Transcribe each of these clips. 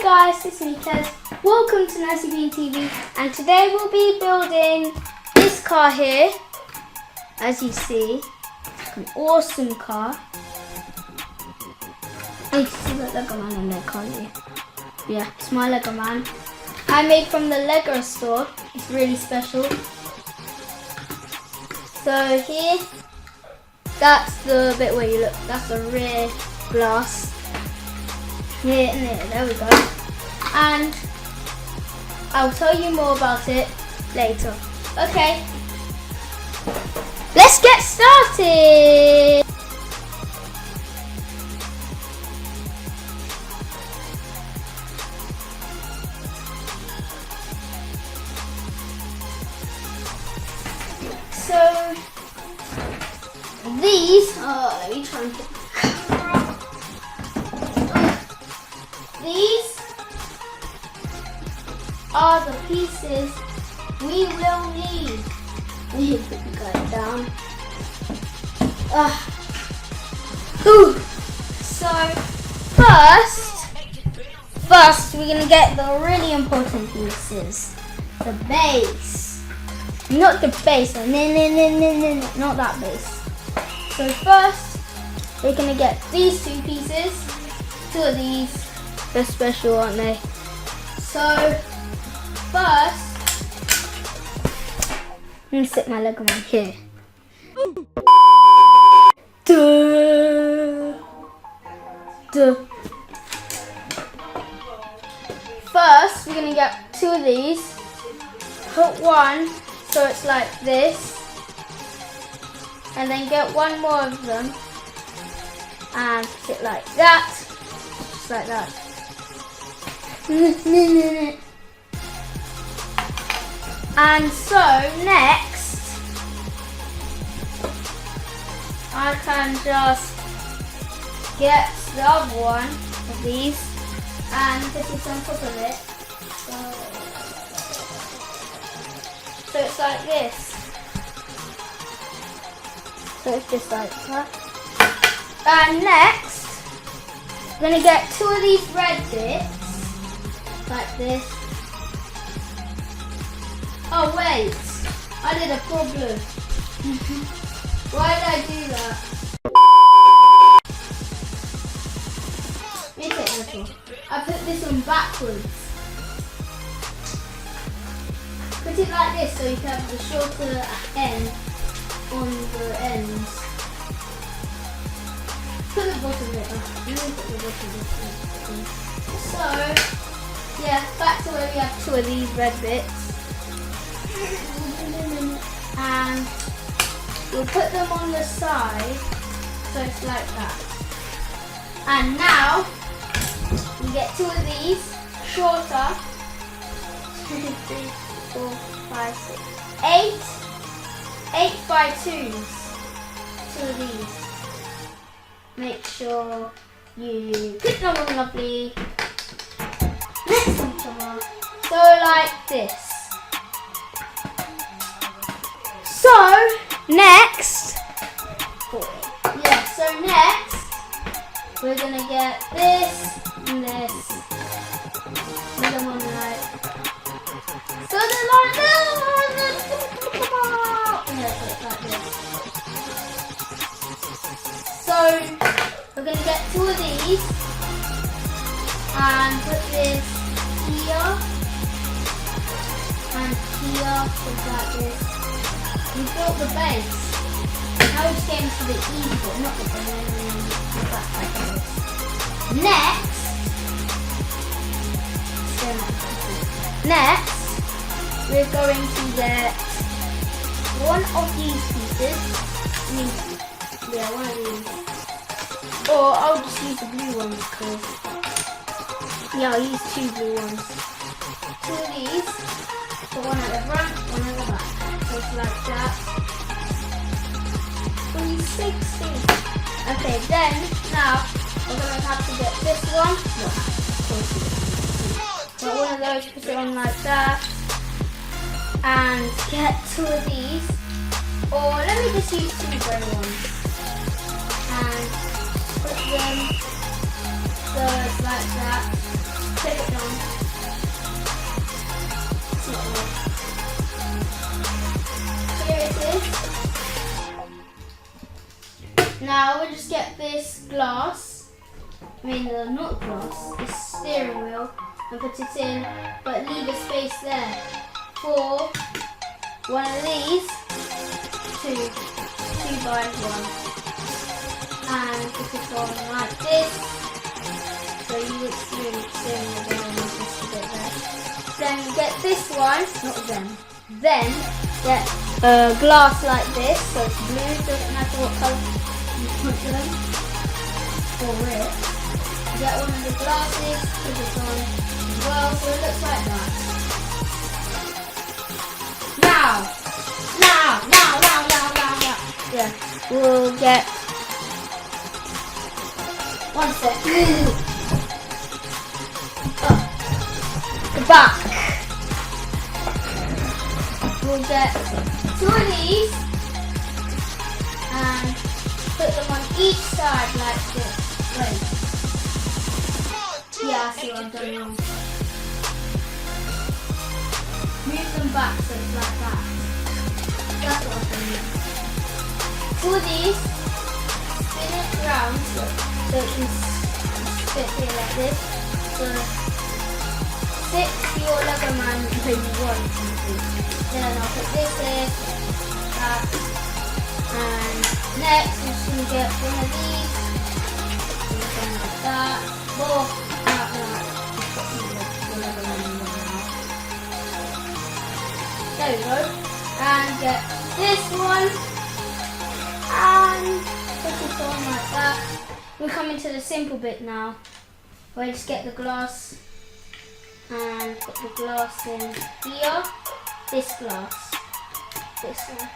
Hey guys, it's me Kez. Welcome to Nosy Bean TV, and today we'll be building this car here. As you see, an awesome car. You can see the Lego man in there, can't you? Yeah, it's my Lego man. I made from the Lego store. It's really special. So here, that's the bit where you look. That's the rear glass. Here and there we go. And I'll tell you more about it later. Okay, let's get started. So these, let me try and put these are the pieces we will need. We need to put the guy down. So first we're gonna get the really important pieces. The base. Not the base, no, not that base. So first we're gonna get these two pieces. Two of these. They're special, aren't they? So first, I'm gonna stick my Lego man here. First, we're gonna get two of these. Put one so it's like this, and then get one more of them and put it like that, just like that. And so next I can just get the other one of these and put it on top of it. So it's like this. So it's just like that. And next I'm gonna get two of these red bits. Like this. Oh wait, I did a problem. Why did I do that? Make it little. I put this on backwards. Put it like this so you can have the shorter end on the ends. Put the bottom bit up. Put the bottom bit up. So yeah, back to where we have two of these red bits. And we'll put them on the side, so it's like that. And now, we get two of these, shorter. 2, 3, 4, 5, 6, 8. 8 by 2s. Two of these. Make sure you put them on lovely. So like this. So next we're gonna get this and this. Put them on like. So they're like this. Like this. So we're gonna get two of these and put this here and here, just like this. We built the base. Now we're just getting to the easy bit, not the base. Like this. Next, we're going to get one of these pieces. One of these. Or I'll just use the blue one because. Yeah, I'll use two blue ones. Two of these. Put one at the front, one at the back. So it's like that. 360. Okay, then now we're gonna have to get this one. Put one of those, put it on like that. And get two of these. Or let me just use two grey ones. And put them so it's like that. Take it Now we'll just get this glass, not glass, this steering wheel, and put it in, but leave a space there for one of these, two by one, and put it on like this, so you would see the steering wheel just a bit there. Then get this one, then get a glass like this, so it's blue, doesn't matter what colour you put them, or red. Get one of the glasses, put it on as well, so it looks like that. Now. Yeah, we'll get, one sec. The back. We'll get two of these and put them on each side like this. Wait. Yeah, I see what I've done wrong. Move them back so it's like that. That's what I've done wrong. Two of these, spin it round so it can fit here like this. So sit your Lego man where you want to. Then I'll put this in, that, and next we're just going to get one of these, something like that. Oh, there we go. And get this one, and put it on like that. We're coming to the simple bit now, where I just get the glass and put the glass in here. This glass, this one,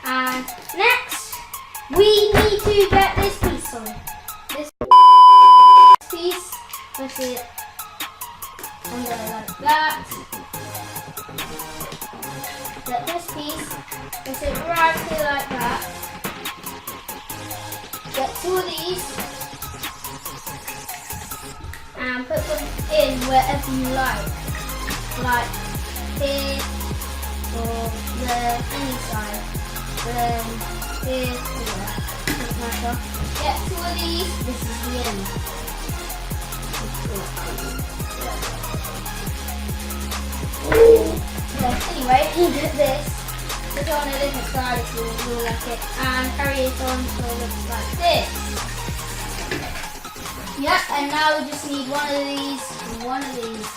and next we need to get this piece on. This piece, push it on there like that. Get this piece, push it right here like that. Get two of these and put them in wherever you like here. Or any side, then here, doesn't matter. Get two of these, this is the end. Anyway, you get this, put it on a different side if you like it, and carry it on so it looks like this. Yep, and now we just need one of these and one of these.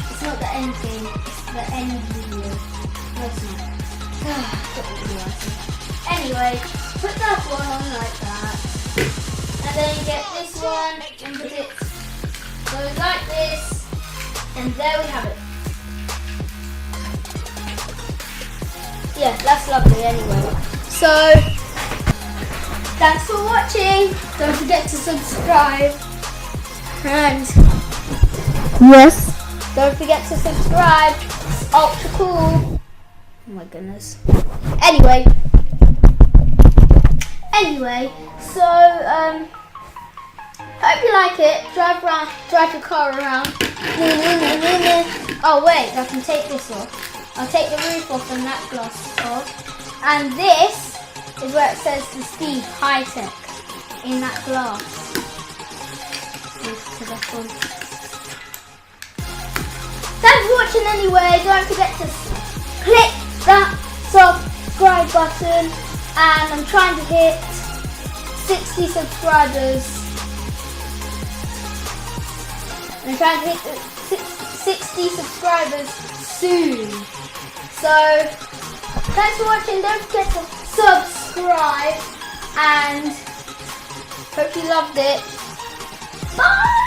It's not the end game, it's the end video. No, it's not. Anyway, put that one on like that. And then get this one and put it so like this. And there we have it. Yeah, that's lovely anyway. So, thanks for watching. Don't forget to subscribe. And yes, don't forget to subscribe. It's ultra cool. Oh my goodness. Anyway, so hope you like it. Drive your car around. Oh wait, I can take this off. I'll take the roof off and that glass off. And this is where it says the speed, high tech, in that glass. Thanks for watching anyway. Don't forget to click that subscribe button. And I'm trying to hit 60 subscribers. I'm trying to hit 60 subscribers soon. So, thanks for watching. Don't forget to subscribe. And hope you loved it. Bye!